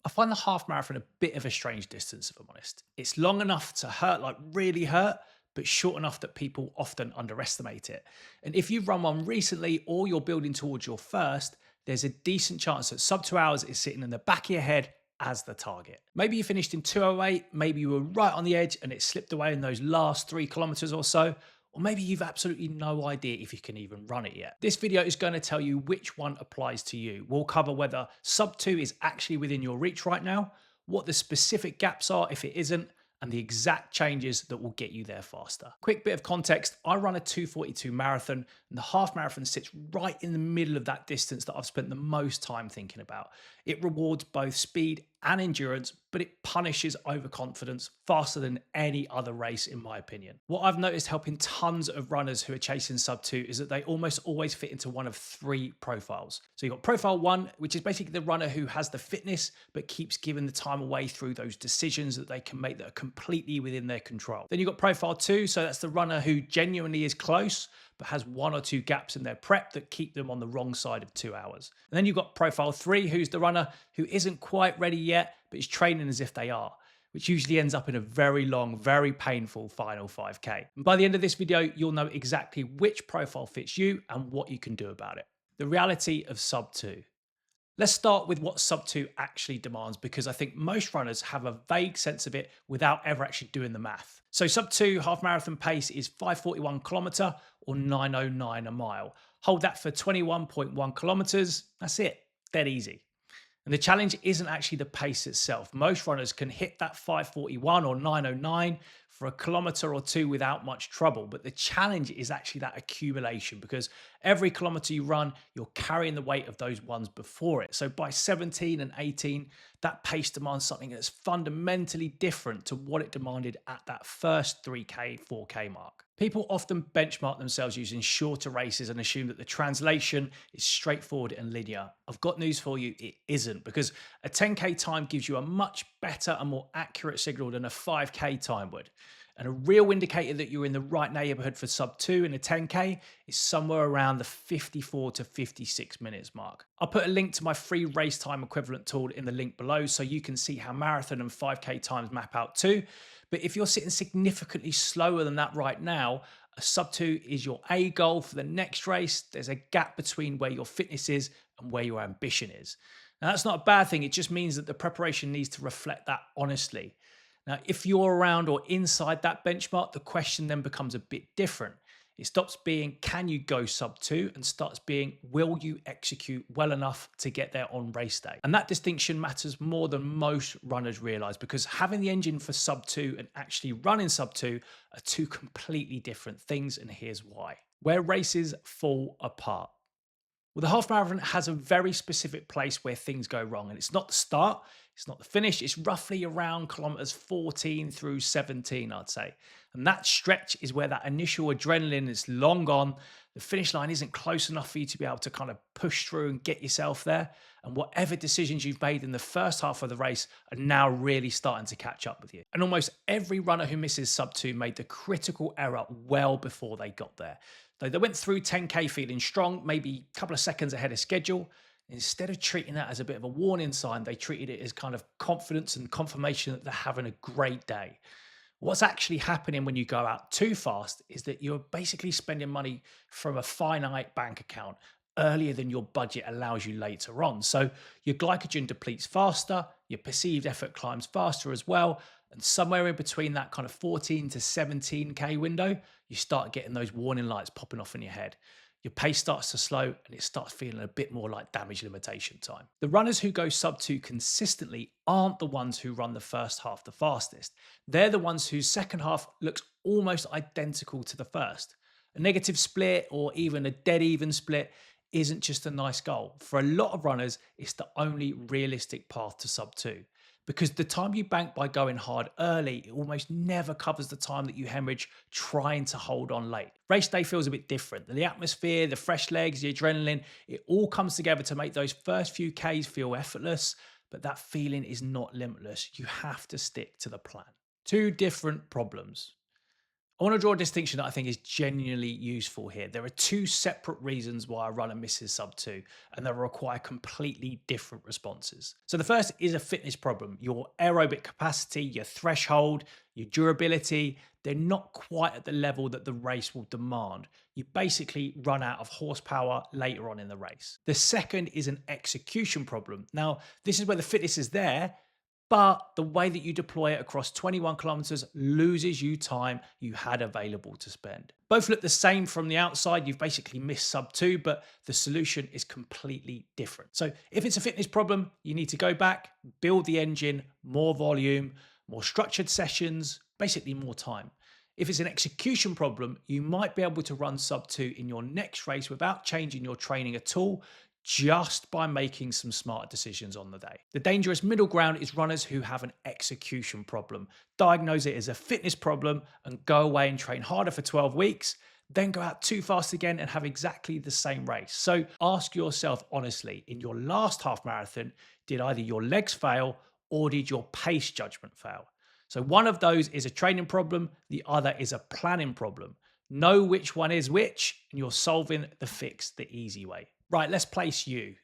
I find the half marathon a bit of a strange distance, if I'm honest. It's long enough to hurt, like really hurt, but short enough that people often underestimate it. And if you've run one recently or you're building towards your first, there's a decent chance that sub 2 hours is sitting in the back of your head as the target. Maybe you finished in 2:08, maybe you were right on the edge and it slipped away in those last 3 kilometers or so, or maybe you've absolutely no idea if you can even run it yet. This video is going to tell you which one applies to you. We'll cover whether sub 2 is actually within your reach right now, what the specific gaps are if it isn't, and the exact changes that will get you there faster. Quick bit of context, I run a 2:42 marathon, and the half marathon sits right in the middle of that distance that I've spent the most time thinking about. It rewards both speed and endurance, but it punishes overconfidence faster than any other race, in my opinion. What I've noticed helping tons of runners who are chasing sub 2 is that they almost always fit into one of three profiles. So you've got profile 1, which is basically the runner who has the fitness, but keeps giving the time away through those decisions that they can make that are completely within their control. Then you've got profile 2, so that's the runner who genuinely is close, but has one or two gaps in their prep that keep them on the wrong side of 2 hours. And then you've got profile 3, who's the runner who isn't quite ready yet, but is training as if they are, which usually ends up in a very long, very painful final 5K. And by the end of this video, you'll know exactly which profile fits you and what you can do about it. The reality of sub 2. Let's start with what sub 2 actually demands, because I think most runners have a vague sense of it without ever actually doing the math. So sub 2 half marathon pace is 5:41 kilometer or 9:09 a mile. Hold that for 21.1 kilometers. That's it. Dead easy. And the challenge isn't actually the pace itself. Most runners can hit that 5:41 or 9:09 for a kilometer or two without much trouble. But the challenge is actually that accumulation, because every kilometer you run, you're carrying the weight of those ones before it. So by 17 and 18, that pace demands something that's fundamentally different to what it demanded at that first 3K, 4K mark. People often benchmark themselves using shorter races and assume that the translation is straightforward and linear. I've got news for you, it isn't, because a 10K time gives you a much better and more accurate signal than a 5K time would. And a real indicator that you're in the right neighborhood for sub 2 in a 10K is somewhere around the 54 to 56 minutes mark. I'll put a link to my free race time equivalent tool in the link below so you can see how marathon and 5K times map out too. But if you're sitting significantly slower than that right now, a sub 2 is your A goal for the next race. There's a gap between where your fitness is and where your ambition is. Now, that's not a bad thing. It just means that the preparation needs to reflect that honestly. Now, if you're around or inside that benchmark, the question then becomes a bit different. It stops being, can you go sub 2, and starts being, will you execute well enough to get there on race day? And that distinction matters more than most runners realize, because having the engine for sub 2 and actually running sub 2 are two completely different things. And here's why. Where races fall apart. Well, the half marathon has a very specific place where things go wrong, and it's not the start, it's not the finish, it's roughly around kilometers 14 through 17, I'd say. And that stretch is where that initial adrenaline is long gone. The finish line isn't close enough for you to be able to kind of push through and get yourself there. And whatever decisions you've made in the first half of the race are now really starting to catch up with you. And almost every runner who misses sub 2 made the critical error well before they got there. They went through 10K feeling strong, maybe a couple of seconds ahead of schedule. Instead of treating that as a bit of a warning sign, they treated it as kind of confidence and confirmation that they're having a great day. What's actually happening when you go out too fast is that you're basically spending money from a finite bank account earlier than your budget allows you later on. So your glycogen depletes faster, your perceived effort climbs faster as well. And somewhere in between that kind of 14 to 17K window, you start getting those warning lights popping off in your head. Your pace starts to slow and it starts feeling a bit more like damage limitation time. The runners who go sub 2 consistently aren't the ones who run the first half the fastest. They're the ones whose second half looks almost identical to the first. A negative split or even a dead even split isn't just a nice goal. For a lot of runners, it's the only realistic path to sub 2. Because the time you bank by going hard early, it almost never covers the time that you hemorrhage trying to hold on late. Race day feels a bit different. The atmosphere, the fresh legs, the adrenaline, it all comes together to make those first few Ks feel effortless, but that feeling is not limitless. You have to stick to the plan. Two different problems. I want to draw a distinction that I think is genuinely useful here. There are two separate reasons why a runner misses sub two, and they require completely different responses. So the first is a fitness problem. Your aerobic capacity, your threshold, your durability, they're not quite at the level that the race will demand. You basically run out of horsepower later on in the race. The second is an execution problem. Now, this is where the fitness is there, but the way that you deploy it across 21 kilometers loses you time you had available to spend. Both look the same from the outside. You've basically missed sub two, but the solution is completely different. So if it's a fitness problem, you need to go back, build the engine, more volume, more structured sessions, basically more time. If it's an execution problem, you might be able to run sub two in your next race without changing your training at all, just by making some smart decisions on the day. The dangerous middle ground is runners who have an execution problem. Diagnose it as a fitness problem and go away and train harder for 12 weeks, then go out too fast again and have exactly the same race. So ask yourself honestly, in your last half marathon, did either your legs fail or did your pace judgment fail? So one of those is a training problem, the other is a planning problem. Know which one is which, and you're solving the fix the easy way. Right, let's place you.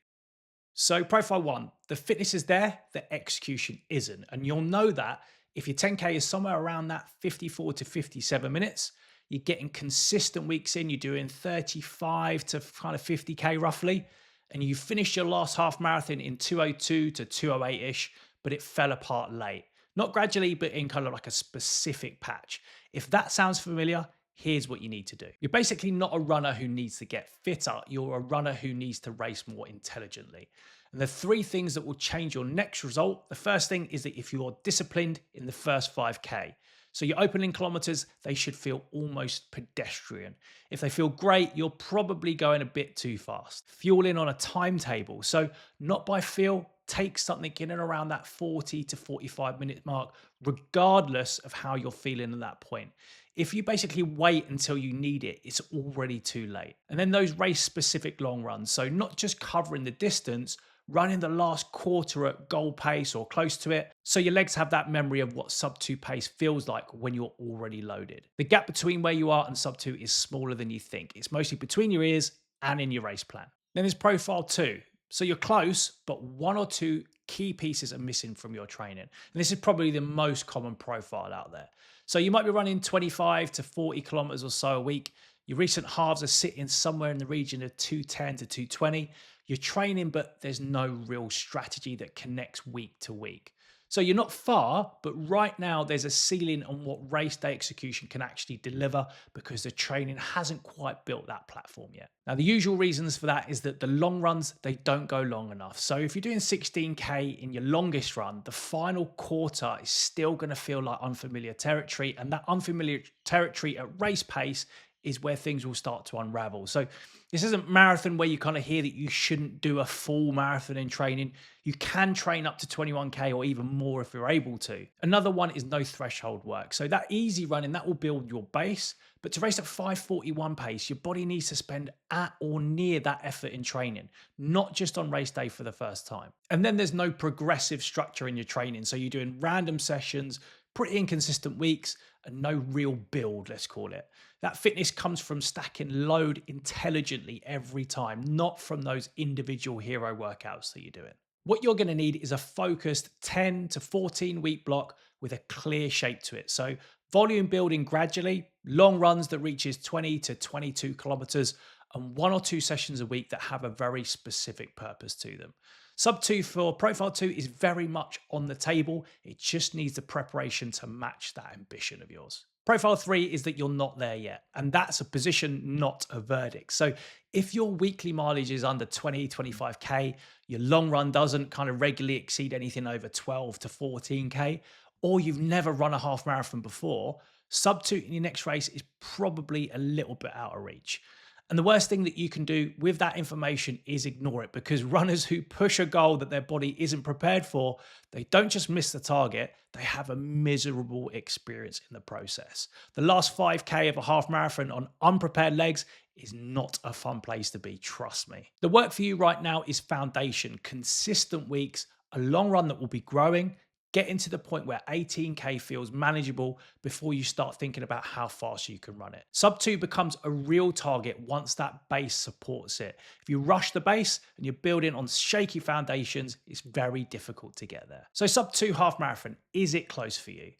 So profile one, the fitness is there, the execution isn't. And you'll know that if your 10K is somewhere around that 54 to 57 minutes, you're getting consistent weeks in, you're doing 35 to kind of 50K roughly, and you finished your last half marathon in 202 to 208-ish, but it fell apart late. Not gradually, but in kind of like a specific patch. If that sounds familiar, here's what you need to do. You're basically not a runner who needs to get fitter. You're a runner who needs to race more intelligently. And the three things that will change your next result, the first thing is that if you're disciplined in the first 5K, so your opening kilometers, they should feel almost pedestrian. If they feel great, you're probably going a bit too fast. Fuel in on a timetable. So not by feel, take something in and around that 40 to 45 minute mark, regardless of how you're feeling at that point. If you basically wait until you need it, it's already too late. And then those race specific long runs. So not just covering the distance, running the last quarter at goal pace or close to it. So your legs have that memory of what sub two pace feels like when you're already loaded. The gap between where you are and sub two is smaller than you think. It's mostly between your ears and in your race plan. Then there's profile two. So you're close, but one or two key pieces are missing from your training. And this is probably the most common profile out there. So you might be running 25 to 40 kilometers or so a week. Your recent halves are sitting somewhere in the region of 210 to 220. You're training, but there's no real strategy that connects week to week. So you're not far, but right now there's a ceiling on what race day execution can actually deliver because the training hasn't quite built that platform yet. Now, the usual reasons for that is that the long runs, they don't go long enough. So if you're doing 16K in your longest run, the final quarter is still going to feel like unfamiliar territory. And that unfamiliar territory at race pace is where things will start to unravel. So this isn't marathon where you kind of hear that you shouldn't do a full marathon in training. You can train up to 21K or even more if you're able to. Another one is no threshold work. So that easy running, that will build your base. But to race at 5:41 pace, your body needs to spend at or near that effort in training, not just on race day for the first time. And then there's no progressive structure in your training. So you're doing random sessions, pretty inconsistent weeks, and no real build, let's call it. That fitness comes from stacking load intelligently every time, not from those individual hero workouts that you're doing. What you're going to need is a focused 10 to 14 week block with a clear shape to it. So volume building gradually, long runs that reaches 20 to 22 kilometers, and one or two sessions a week that have a very specific purpose to them. Sub 2 for Profile 2 is very much on the table. It just needs the preparation to match that ambition of yours. Profile 3 is that you're not there yet, and that's a position, not a verdict. So if your weekly mileage is under 20, 25K, your long run doesn't kind of regularly exceed anything over 12 to 14K, or you've never run a half marathon before, sub 2 in your next race is probably a little bit out of reach. And the worst thing that you can do with that information is ignore it, because runners who push a goal that their body isn't prepared for, they don't just miss the target, they have a miserable experience in the process. The last 5K of a half marathon on unprepared legs is not a fun place to be, trust me. The work for you right now is foundation, consistent weeks, a long run that will be growing, Getting to the point where 18K feels manageable before you start thinking about how fast you can run it. Sub 2 becomes a real target once that base supports it. If you rush the base and you're building on shaky foundations, it's very difficult to get there. So sub 2 half marathon, is it close for you?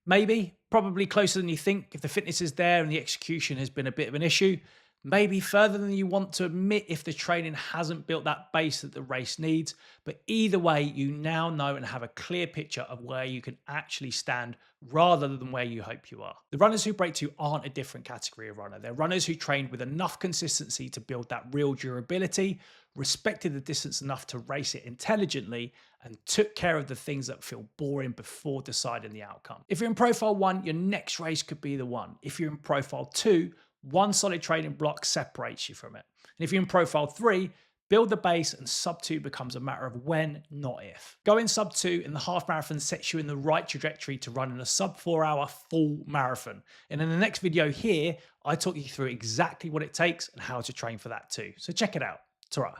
Maybe, probably closer than you think if the fitness is there and the execution has been a bit of an issue. Maybe further than you want to admit if the training hasn't built that base that the race needs. But either way, you now know and have a clear picture of where you can actually stand rather than where you hope you are. The runners who break 2 aren't a different category of runner. They're runners who trained with enough consistency to build that real durability, respected the distance enough to race it intelligently, and took care of the things that feel boring before deciding the outcome. If you're in profile 1, your next race could be the one. If you're in profile 2, one solid training block separates you from it. And if you're in profile 3, build the base and sub 2 becomes a matter of when, not if. Going sub 2 in the half marathon sets you in the right trajectory to run in a sub 4 hour full marathon. And in the next video here, I talk you through exactly what it takes and how to train for that too. So check it out. Ta-ra.